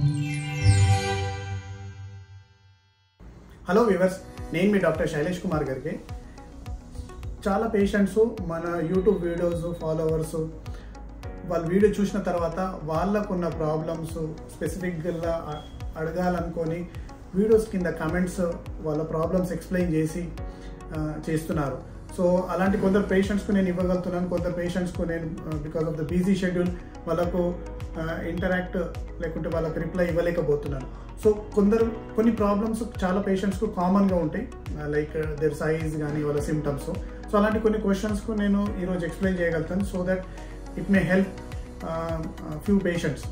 Hello viewers, నేను మీ doctor Shailesh Kumar గారికి. చాలా పేషెంట్స్ మన యూట్యూబ్ వీడియోస్ ఫాలోవర్స్ వాళ్ళ వీడియో చూసిన తర్వాత వాళ్ళకున్న ప్రాబ్లమ్స్ స్పెసిఫిక్గా అడగాలనుకొని వీడియోస్ కింద కమెంట్స్ వాళ్ళ ప్రాబ్లమ్స్ ఎక్స్ప్లెయిన్ చేసి చేస్తున్నారు. సో అలాంటి కొందరు పేషెంట్స్కు నేను ఇవ్వగలుగుతున్నాను, కొందరు పేషెంట్స్కు నేను because of the busy schedule వాళ్ళకు ఇంటరాక్ట్ లేకుంటే వాళ్ళకి రిప్లై ఇవ్వలేకపోతున్నాను. సో కొన్ని ప్రాబ్లమ్స్ చాలా పేషెంట్స్కు కామన్గా ఉంటాయి, లైక్ దేర్ సైజ్ కానీ వాళ్ళ సిమ్టమ్స్. సో అలాంటి కొన్ని క్వశ్చన్స్కు నేను ఈరోజు ఎక్స్ప్లెయిన్ చేయగలుగుతాను, so that it may help few patients.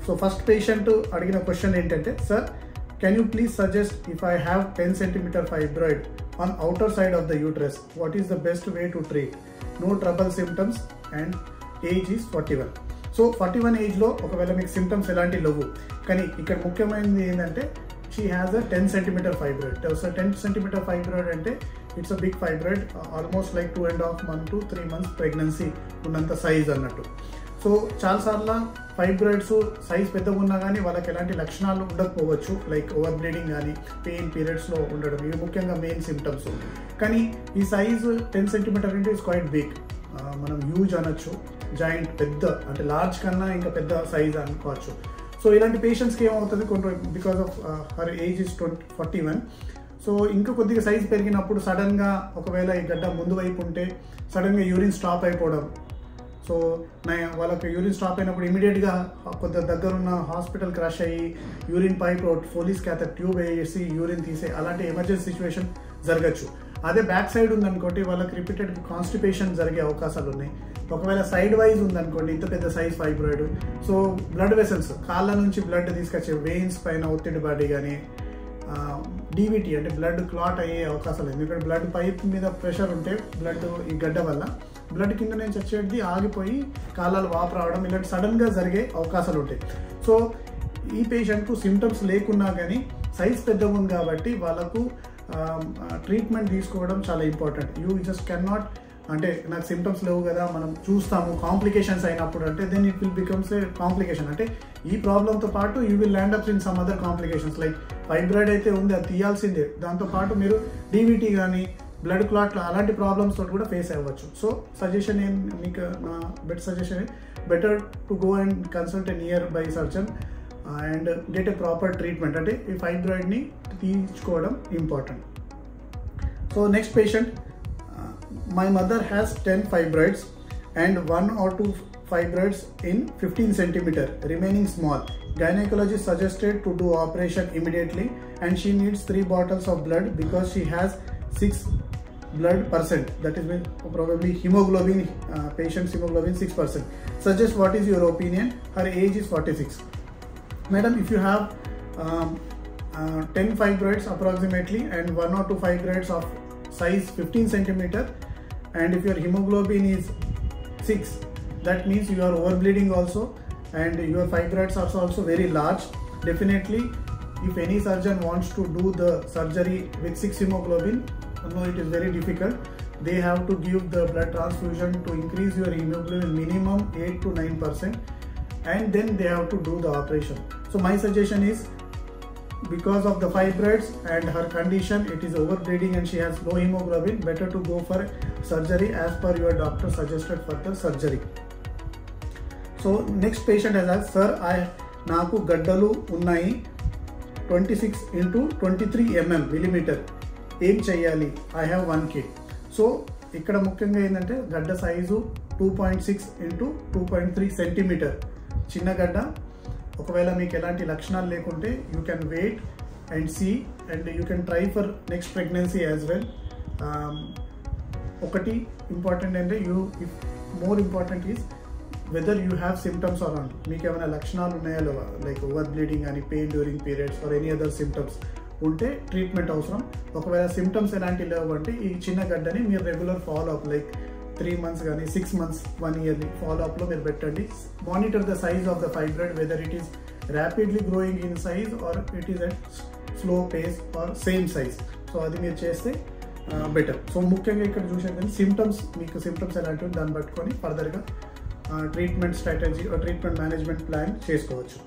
So first patient అడిగిన క్వశ్చన్ ఏంటంటే, sir can you please suggest if I have 10 cm fibroid on outer side of the uterus, what is the best way to treat? No trouble symptoms and age is 41. So 41 ఏజ్లో ఒకవేళ మీకు symptoms ఎలాంటి లేవు, కానీ ఇక్కడ ముఖ్యమైనది ఏంటంటే she has a 10 cm fibroid. 10 cm fibroid అంటే it's a big fibroid, almost like 2.5 months to 3 months pregnancy ఉన్నంత సైజ్ అన్నట్టు. సో చాలాసార్లు ఫైబ్రాయిడ్స్ సైజ్ పెద్దగా ఉన్నా కానీ వాళ్ళకి ఎలాంటి లక్షణాలు ఉండకపోవచ్చు, లైక్ ఓవర్ బ్లీడింగ్ కానీ పెయిన్ పీరియడ్స్లో ఉండడం, ఇవి ముఖ్యంగా మెయిన్ సిమ్టమ్స్. కానీ ఈ సైజు 10 cm అంటే ఇట్స్ క్వైట్ బిగ్, మనం హ్యూజ్ అనొచ్చు, జాయింట్ పెద్ద అంటే లార్జ్ కన్నా ఇంకా పెద్ద సైజ్ అనుకోవచ్చు. సో ఇలాంటి పేషెంట్స్కి ఏమవుతుంది, because of her age is 41. So ఇంకా కొద్దిగా సైజ్ పెరిగినప్పుడు సడన్గా ఒకవేళ ఈ గడ్డ ముందు వైపు ఉంటే సడన్గా యూరిన్ స్టాప్ అయిపోవడం. సో వాళ్ళకి యూరిన్ స్టాప్ అయినప్పుడు ఇమీడియట్గా కొద్దిగా దగ్గరున్న హాస్పిటల్ క్రష్ అయ్యి యూరిన్ పైప్ పోలీస్ క్యాథర్ ట్యూబ్ వేసి యూరిన్ తీసే అలాంటి ఎమర్జెన్సీ సిచ్యువేషన్ జరగచ్చు. అదే బ్యాక్ సైడ్ ఉందనుకోండి, వాళ్ళకి రిపీటెడ్ కాన్స్టిపేషన్ జరిగే అవకాశాలు ఉన్నాయి. ఒకవేళ సైడ్ వైజ్ ఉందనుకోండి, ఇంత పెద్ద size fibroid, so blood vessels కాళ్ళ నుంచి బ్లడ్ తీసుకొచ్చే వెయిన్స్ పైన ఒత్తిడి పడి కానీ డీవీటీ అంటే బ్లడ్ క్లాట్ అయ్యే అవకాశాలు. ఎందుకంటే బ్లడ్ పైప్ మీద ప్రెషర్ ఉంటే బ్లడ్ ఈ గడ్డ వల్ల బ్లడ్ కింద నుంచి వచ్చేది ఆగిపోయి కాళ్ళలు వాపు రావడం, ఇలాంటి సడన్గా జరిగే అవకాశాలు ఉంటాయి. సో ఈ పేషెంట్కు సిమ్టమ్స్ లేకున్నా కానీ సైజ్ పెద్దగా ఉంది కాబట్టి వాళ్ళకు ట్రీట్మెంట్ తీసుకోవడం చాలా important. You just can not అంటే నాకు సిమ్టమ్స్ లేవు కదా మనం చూస్తాము, కాంప్లికేషన్స్ అయినప్పుడు అంటే then it will becomes a complication. అంటే ఈ ప్రాబ్లంతో పాటు you will land up in some other complications, like fibroid అయితే ఉంది అది తీయాల్సిందే, దాంతోపాటు మీరు డీవీటీ కానీ బ్లడ్ క్లాట్లు అలాంటి ప్రాబ్లమ్స్ తోటి కూడా ఫేస్ అవ్వచ్చు. సో సజెషన్ మీకు నా suggestion better to go and consult a near by surgeon and get a proper treatment. అంటే ఈ ఫైబ్రాయిడ్ని తీర్చుకోవడం important. So next patient, my mother has 10 fibroids and 1 or 2 fibroids in 15 cm remaining small. Gynecologist suggested to do operation immediately and she needs 3 bottles of blood because she has 6 blood percent, that is probably hemoglobin, patient's hemoglobin 6%. Suggest what is your opinion? Her age is 46. Madam, if you have 10 fibroids approximately and 1 or 2 fibroids of size 15 cm and if your hemoglobin is 6, that means you are overbleeding also and your fibroids are also very large. Definitely if any surgeon wants to do the surgery with 6 hemoglobin, no, it is very difficult. They have to give the blood transfusion to increase your hemoglobin minimum 8 to 9% and then they have to do the operation. So my suggestion is, because of the fibroids and her condition, it is overbleeding and she has low hemoglobin, better to go for surgery as per your doctor suggested for the surgery. So next patient has asked, sir, నాకు గడ్డలు ఉన్నాయి 26 into 23 mm ఏం చేయాలి? I have 1 kid. So ఇక్కడ ముఖ్యంగా ఏంటంటే గడ్డ size 2.6 into 2.3 cm, చిన్న గడ్డ. ఒకవేళ మీకు ఎలాంటి లక్షణాలు లేకుంటే you can wait and see and you can try for next pregnancy as well. ఒకటి ఇంపార్టెంట్ అంటే more important is whether you have symptoms or not. మీకు ఏమైనా లక్షణాలు ఉన్నాయా లేవా, లైక్ ఓవర్ బ్లీడింగ్ అని, pain during periods or any other symptoms ఉంటే treatment అవసరం. ఒకవేళ సిమ్టమ్స్ ఎలాంటి లేవు అంటే ఈ చిన్న గడ్డని మీరు regular follow up, like 3 months కానీ 6 months 1 yearly ఫాలో అప్లో మీరు పెట్టండి. Monitor the size of the fibroid, whether it is rapidly growing in size or it is at slow pace or same size. So అది మీరు చేస్తే better. So ముఖ్యంగా ఇక్కడ చూసేది సిమ్టమ్స్, మీకు సిమ్టమ్స్ ఎలాంటివి దాన్ని పట్టుకొని ఫర్దర్గా treatment strategy treatment management plan చేసుకోవచ్చు.